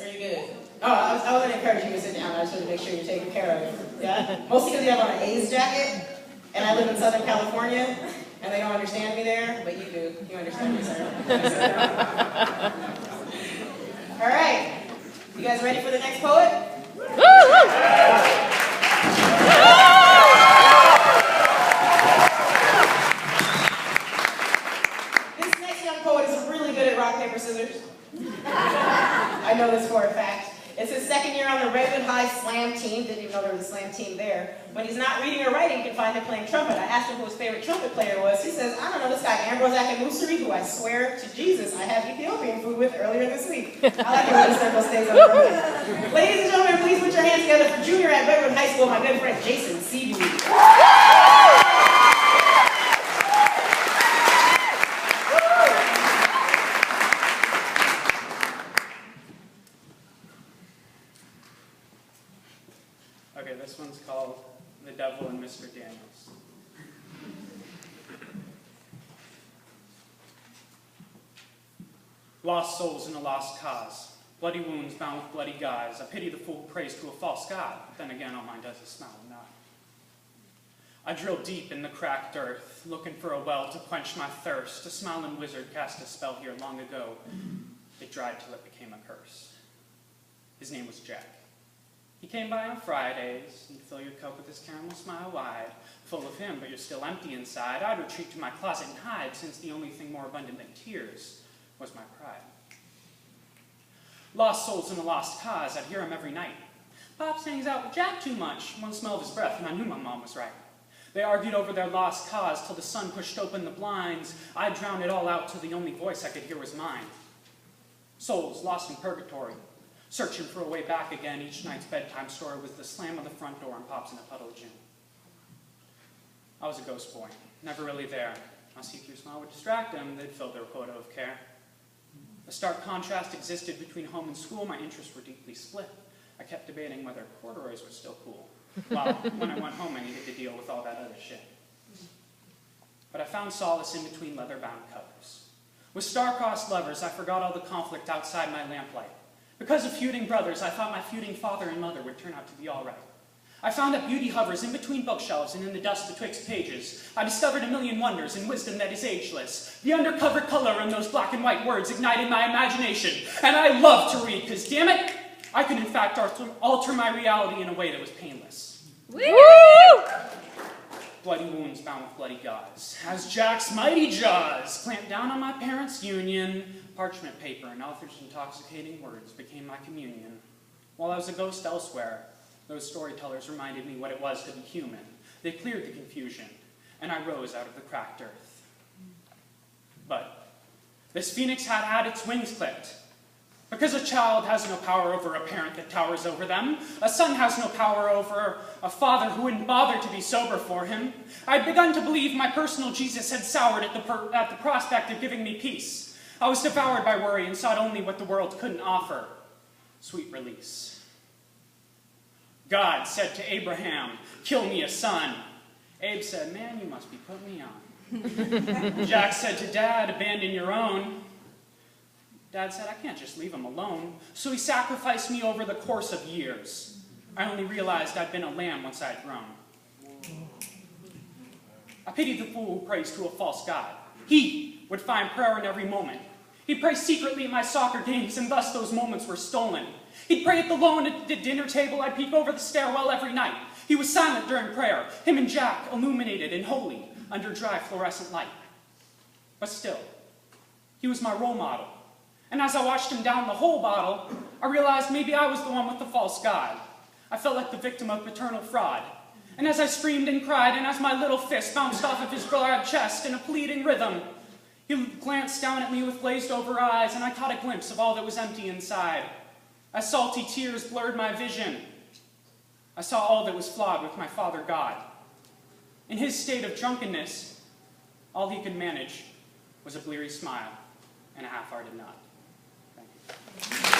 Are you good? Oh, I wasn't encouraging you to sit down. I just wanted to make sure you're taken care of. Yeah? Mostly because you have on an A's jacket, and I live in Southern California, and they don't understand me there, but you do. You understand me, sir. All right. You guys ready for the next poet? This next young poet is really good at rock, paper, scissors. I know this for a fact. It's his second year on the Redwood High Slam team. Didn't even know there was a slam team there. When he's not reading or writing, you can find him playing trumpet. I asked him who his favorite trumpet player was. He says, I don't know, this guy Ambrose Akamusiri, who I swear to Jesus I had Ethiopian food with earlier this week. I like it when the circle stays up for me. Ladies and gentlemen, please put your hands together for junior at Redwood High School, my good friend Jason Seaweed. Okay, this one's called The Devil and Mr. Daniels. Lost souls in a lost cause. Bloody wounds bound with bloody guys. I pity the fool who prays to a false god, but then again all mine does is smile and nod. I drilled deep in the cracked earth, looking for a well to quench my thirst. A smiling wizard cast a spell here long ago. It dried till it became a curse. His name was Jack. He came by on Fridays, and fill your cup with his caramel smile wide, full of him, but you're still empty inside. I'd retreat to my closet and hide, since the only thing more abundant than tears was my pride. Lost souls in a lost cause, I'd hear him every night. Pops hangs out with Jack too much, one smell of his breath, and I knew my mom was right. They argued over their lost cause till the sun pushed open the blinds. I drowned it all out till the only voice I could hear was mine. Souls lost in purgatory, searching for a way back again. Each night's bedtime story was the slam of the front door and Pops in a puddle of gin. I was a ghost boy, never really there. My see-through smile would distract them, they'd fill their quota of care. A stark contrast existed between home and school. My interests were deeply split. I kept debating whether corduroys were still cool. Well, when I went home, I needed to deal with all that other shit. But I found solace in between leather-bound covers. With star-crossed lovers, I forgot all the conflict outside my lamplight. Because of feuding brothers, I thought my feuding father and mother would turn out to be all right. I found that beauty hovers in between bookshelves and in the dust betwixt pages. I discovered a million wonders in wisdom that is ageless. The undercover color in those black and white words ignited my imagination. And I love to read, because damn it, I could in fact alter my reality in a way that was painless. Woo! Bloody wounds bound with bloody gauze. As Jack's mighty jaws clamped down on my parents' union, parchment paper and Arthur's intoxicating words became my communion. While I was a ghost elsewhere, those storytellers reminded me what it was to be human. They cleared the confusion, and I rose out of the cracked earth. But this phoenix had had its wings clipped. Because a child has no power over a parent that towers over them, a son has no power over a father who wouldn't bother to be sober for him, I'd begun to believe my personal Jesus had soured at the prospect of giving me peace. I was devoured by worry and sought only what the world couldn't offer, sweet release. God said to Abraham, kill me a son. Abe said, man, you must be putting me on. Jack said to Dad, abandon your own. Dad said, I can't just leave him alone. So he sacrificed me over the course of years. I only realized I'd been a lamb once I'd grown. I pitied the fool who prays to a false god. He would find prayer in every moment. He'd pray secretly at my soccer games, and thus those moments were stolen. He'd pray at the dinner table. I'd peek over the stairwell every night. He was silent during prayer, him and Jack illuminated and holy under dry fluorescent light. But still, he was my role model. And as I watched him down the whole bottle, I realized maybe I was the one with the false god. I felt like the victim of paternal fraud. And as I screamed and cried, and as my little fist bounced off of his broad chest in a pleading rhythm, he glanced down at me with glazed over eyes, and I caught a glimpse of all that was empty inside. As salty tears blurred my vision, I saw all that was flawed with my father God. In his state of drunkenness, all he could manage was a bleary smile and a half-hearted nod. Thank you.